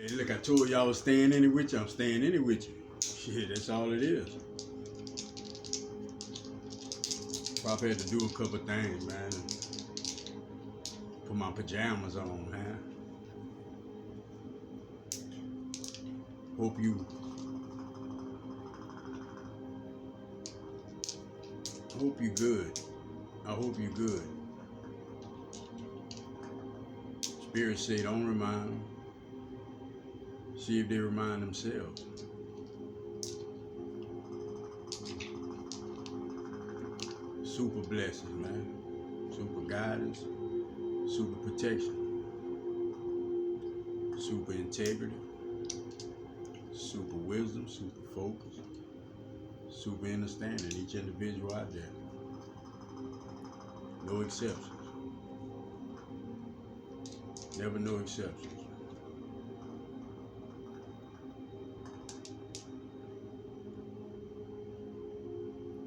Hey, look, I told you I was staying in it with you. I'm staying in it with you. Shit, that's all it is. Probably had to do a couple things, man. Put my pajamas on, man. Hope you good. I hope you good. Spirit say don't remind them. See if they remind themselves. Super blessings, man. Super guidance. Super protection. Super integrity. Super wisdom. Super focus. Super understanding. Each individual out there. No exceptions. Never no exceptions.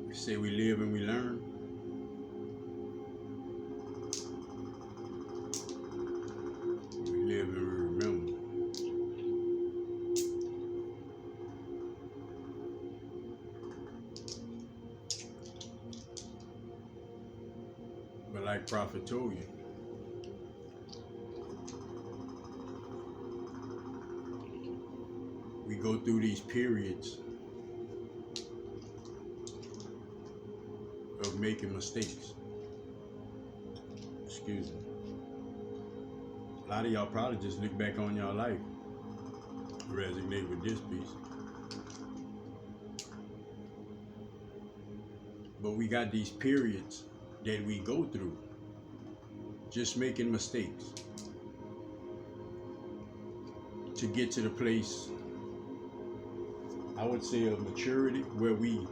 We say we live and we learn. We live and we remember. But like Prophet told you, we go through these periods of making mistakes. Excuse me. A lot of y'all probably just look back on y'all life, resonate with this piece. But we got these periods that we go through just making mistakes to get to the place, I would say, of maturity where we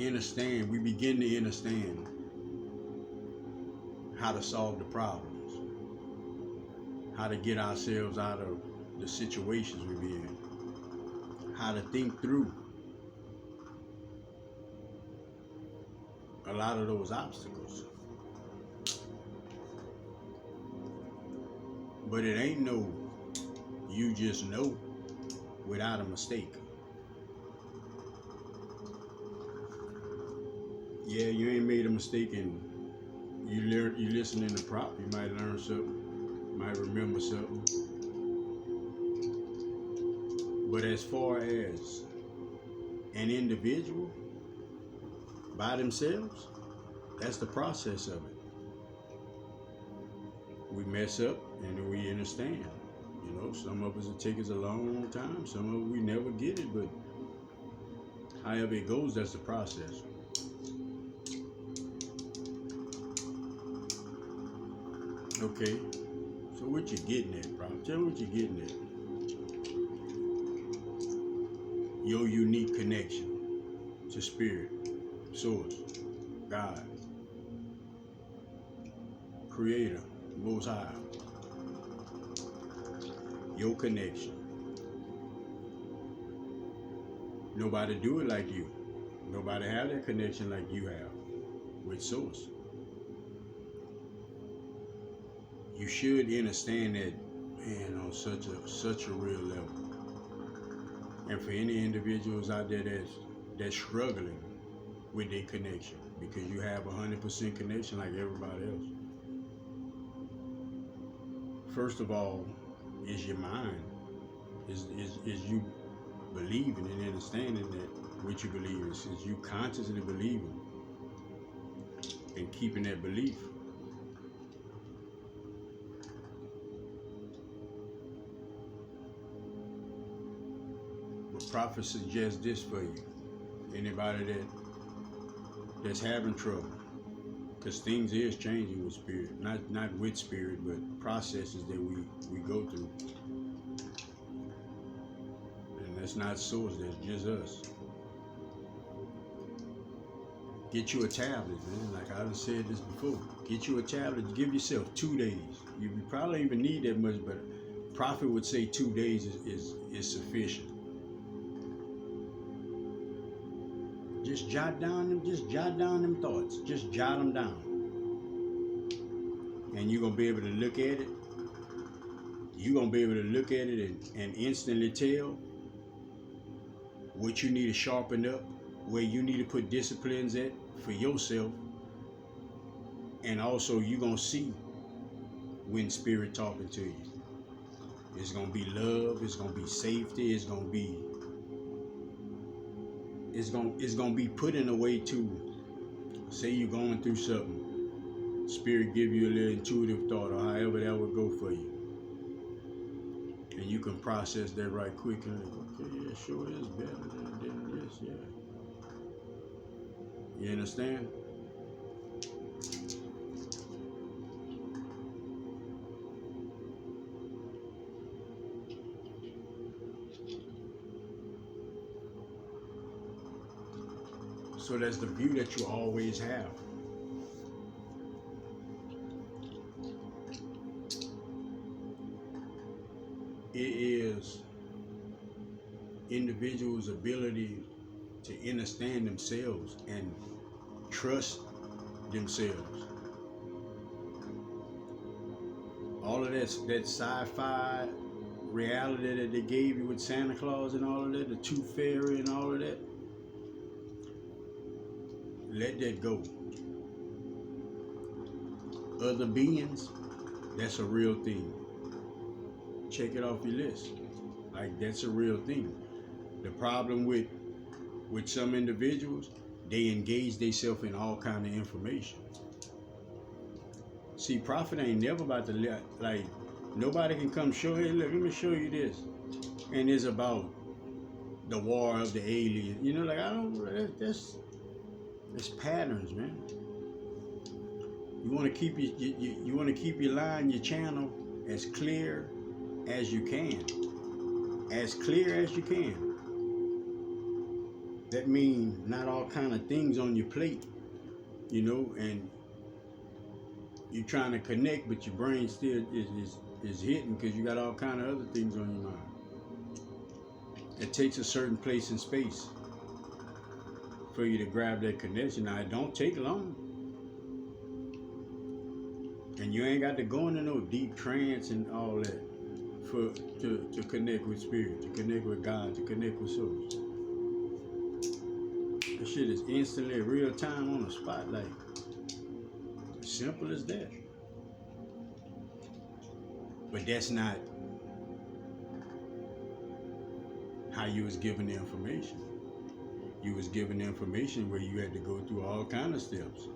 understand, we begin to understand how to solve the problems, how to get ourselves out of the situations we're in, how to think through a lot of those obstacles. But it ain't no you just know without a mistake. Yeah, you ain't made a mistake and you listening to prop, you might learn something, might remember something. But as far as an individual by themselves, that's the process of it. We mess up and then we understand. You know, some of us it take us a long time, some of us we never get it, but however it goes, that's the process. Okay, so what you getting at, bro? Tell me what you're getting at. Your unique connection to spirit, source, God, creator, most high. Your connection. Nobody do it like you. Nobody have that connection like you have with source. You should understand that, man, on such a real level. And for any individuals out there that's struggling with their connection, because you have 100% connection like everybody else. First of all, is your mind, is you believing and understanding that what you believe is you consciously believing and keeping that belief. Prophet suggests this for you. Anybody that's having trouble, because things is changing with spirit, not with spirit, but processes that we go through, and that's not source. That's just us. Get you a tablet, man. Like I done said this before. Get you a tablet. Give yourself 2 days. You probably even need that much, but Prophet would say 2 days is sufficient. Just jot down them thoughts. Just jot them down. and you're gonna be able to look at it. You're gonna be able to look at it and instantly tell what you need to sharpen up, where you need to put disciplines at for yourself, and also you're gonna see when spirit talking to you. It's gonna be love, it's gonna be safety, it's gonna be put in a way to say you're going through something. Spirit give you a little intuitive thought or however that would go for you. And you can process that right quick and like, okay, yeah, sure is better than this, yeah. You understand? So that's the view that you always have. It is individuals' ability to understand themselves and trust themselves. All of that sci-fi reality that they gave you with Santa Claus and all of that, the Tooth Fairy and all of that, let that go. Other beings, that's a real thing. Check it off your list. Like, that's a real thing. The problem with some individuals, they engage themselves in all kind of information. See, prophet ain't never about to let, like, nobody can come show, hey, look, let me show you this. And it's about the war of the alien. You know, like, I don't, that's patterns, man. You want to keep you want to keep your line, your channel as clear as you can. As clear as you can. That means not all kind of things on your plate, you know, and you're trying to connect, but your brain still is hitting because you got all kind of other things on your mind. It takes a certain place and space for you to grab that connection. Now, it don't take long. And you ain't got to go into no deep trance and all that to connect with spirit, to connect with God, to connect with souls. That shit is instantly real time on the spot, like simple as that. But that's not how you was given the information. You was given the information where you had to go through all kind of steps.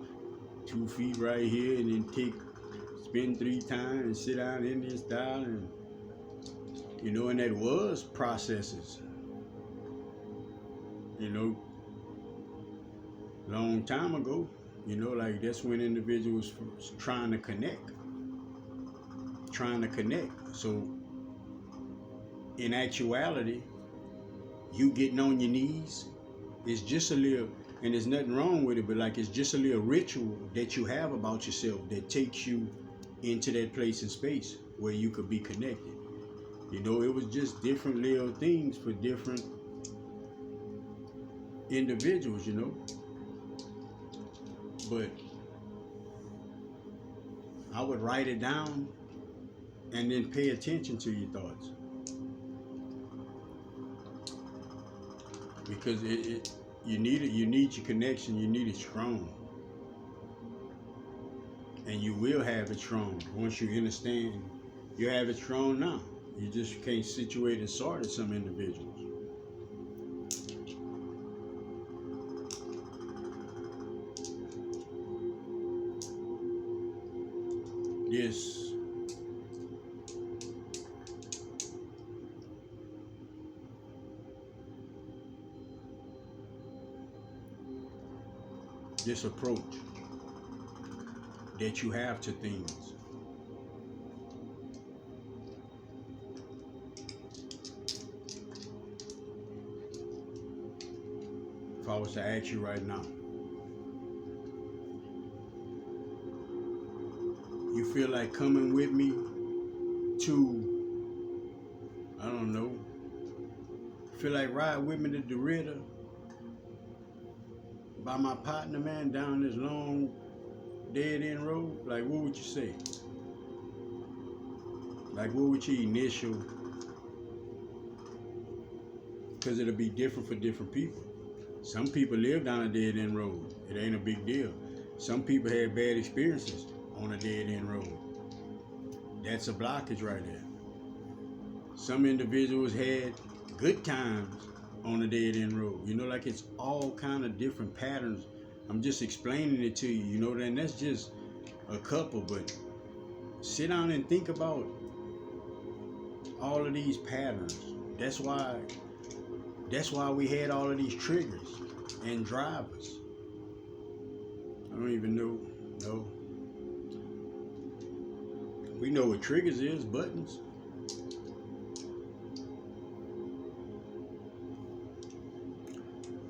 2 feet right here, and then spin 3 times and sit down Indian style, and you know, and that was processes. You know, long time ago, you know, like that's when individuals trying to connect. So in actuality, you getting on your knees is just a little, and there's nothing wrong with it, but like it's just a little ritual that you have about yourself that takes you into that place and space where you could be connected. You know, it was just different little things for different individuals, you know. But I would write it down and then pay attention to your thoughts. Because you need your connection, you need it strong. And you will have it strong once you understand. You have it strong now. You just can't situate and sort at some individuals. This approach that you have to things. If I was to ask you right now, you feel like coming with me to, I don't know, feel like ride with me to Dorita by my partner, man, down this long dead end road? Like, what would you say? Like, what would your initial, because it'll be different for different people. Some people live down a dead end road. It ain't a big deal. Some people had bad experiences on a dead end road. That's a blockage right there. Some individuals had good times on a dead end road. You know, like it's all kind of different patterns. I'm just explaining it to you, you know, and that's just a couple, but sit down and think about all of these patterns. That's why we had all of these triggers and drivers. I don't even know. No. We know what triggers is, buttons.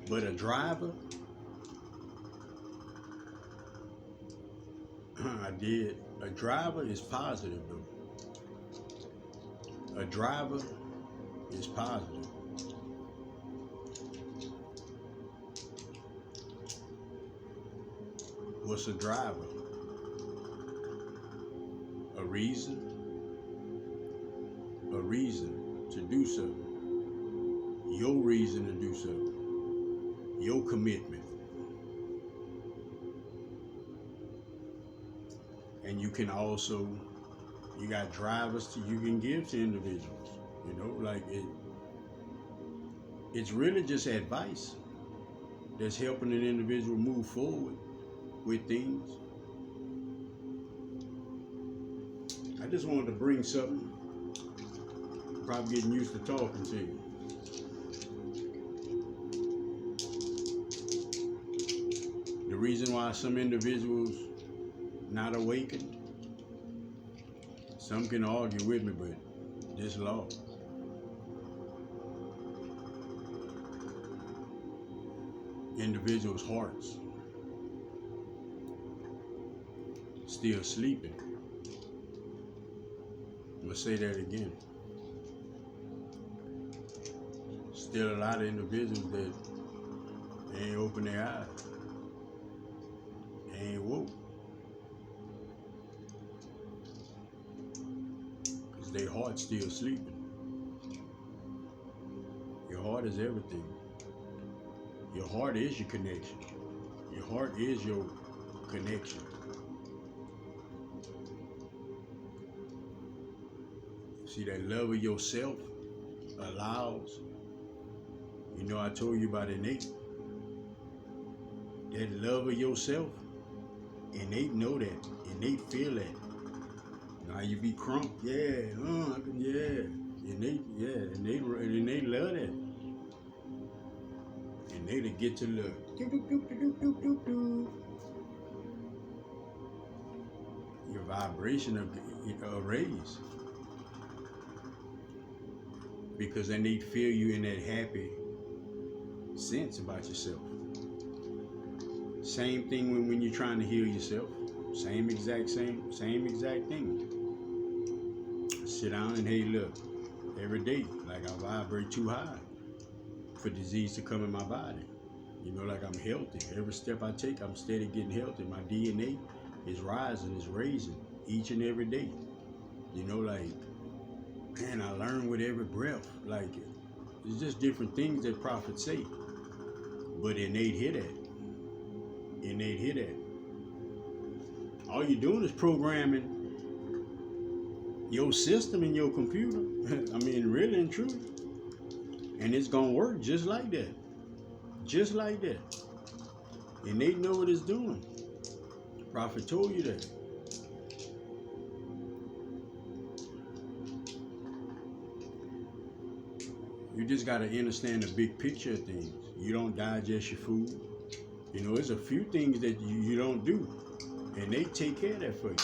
But a driver, I did. A driver is positive though. A driver is positive. What's a driver? A reason to do something. Your reason to do something. Your commitment. And you can also, you got drivers you can give to individuals. You know, like it's really just advice that's helping an individual move forward with things. I just wanted to bring something. Probably getting used to talking to you. The reason why some individuals not awakened, some can argue with me, but this law. Individuals' hearts still sleeping. I'm gonna say that again. Still a lot of individuals that ain't open their eyes. They ain't woke. Because their heart's still sleeping. Your heart is everything. Your heart is your connection. Your heart is your connection. See, that love of yourself allows, you know, I told you about innate. That love of yourself, innate know that, innate feel that. Now you be crunk, innate love that. Innate to get to love. Your vibration of raise. Because then they feel you in that happy sense about yourself. Same thing when you're trying to heal yourself. Same exact thing. Sit down and hey, look, every day, like I vibrate too high for disease to come in my body. You know, like I'm healthy. Every step I take, I'm steady getting healthy. My DNA is rising, is raising each and every day. You know, like, man, I learn with every breath. Like, it's just different things that prophets say. But innate hear that. Innate hear that. All you're doing is programming your system in your computer. I mean, really and truly. And it's gonna work just like that. Just like that. Innate know what it's doing. Prophet told you that. You just got to understand the big picture of things. You don't digest your food. You know, there's a few things that you don't do, and they take care of that for you.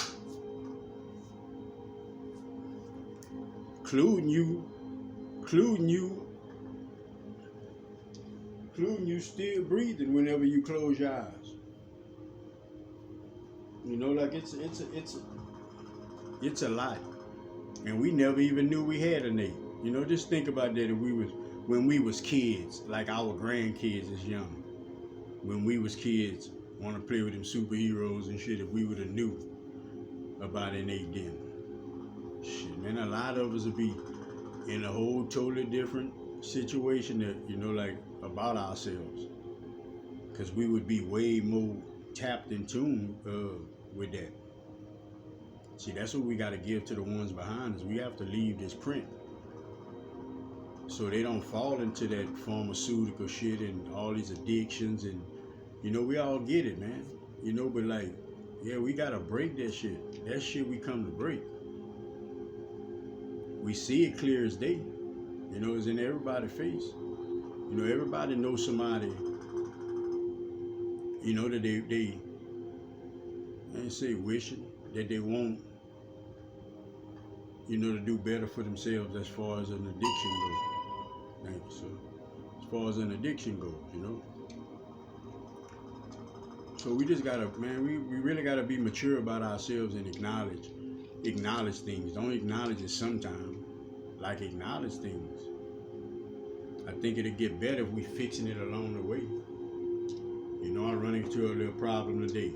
Including you still breathing whenever you close your eyes. You know, like it's a lot. And we never even knew we had innate. You know, just think about that when we was kids, like our grandkids is young. When we was kids, want to play with them superheroes and shit, if we would have knew about innate then. Shit, man, a lot of us will be in a whole totally different situation that, like about ourselves. Because we would be way more tapped in tune with that. See, that's what we got to give to the ones behind us. We have to leave this print so they don't fall into that pharmaceutical shit and all these addictions. And, we all get it, man. But like, yeah, we got to break that shit. That shit we come to break. We see it clear as day. It's in everybody's face. Everybody knows somebody, that they ain't say wishing, that they want, to do better for themselves as far as an addiction goes. Thank you, sir. As far as an addiction goes, So we just gotta, man, we really gotta be mature about ourselves and acknowledge things. Don't acknowledge it sometimes. Like, acknowledge things. I think it'll get better if we fixing it along the way. I run into a little problem today.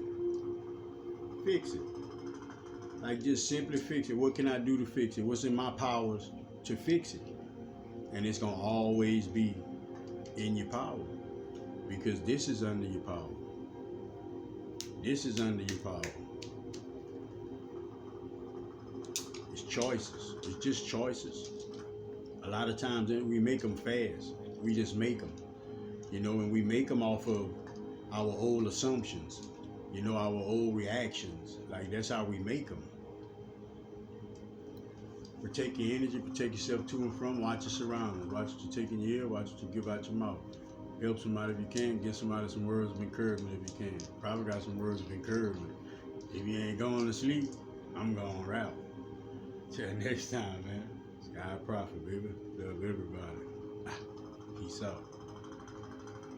Fix it. Like, just simply fix it. What can I do to fix it? What's in my powers to fix it? And it's gonna always be in your power, because this is under your power. This is under your power. It's choices. It's just choices. A lot of times we make them fast. We just make them. And we make them off of our old assumptions, our old reactions. Like, that's how we make them. Protect your energy, protect yourself to and from, watch your surroundings, watch what you take in your ear, watch what you give out your mouth. Help somebody if you can, give somebody some words of encouragement if you can. Probably got some words of encouragement. If you ain't going to sleep, I'm going route. Till next time, man. Sky profit, baby. Love everybody. Peace out.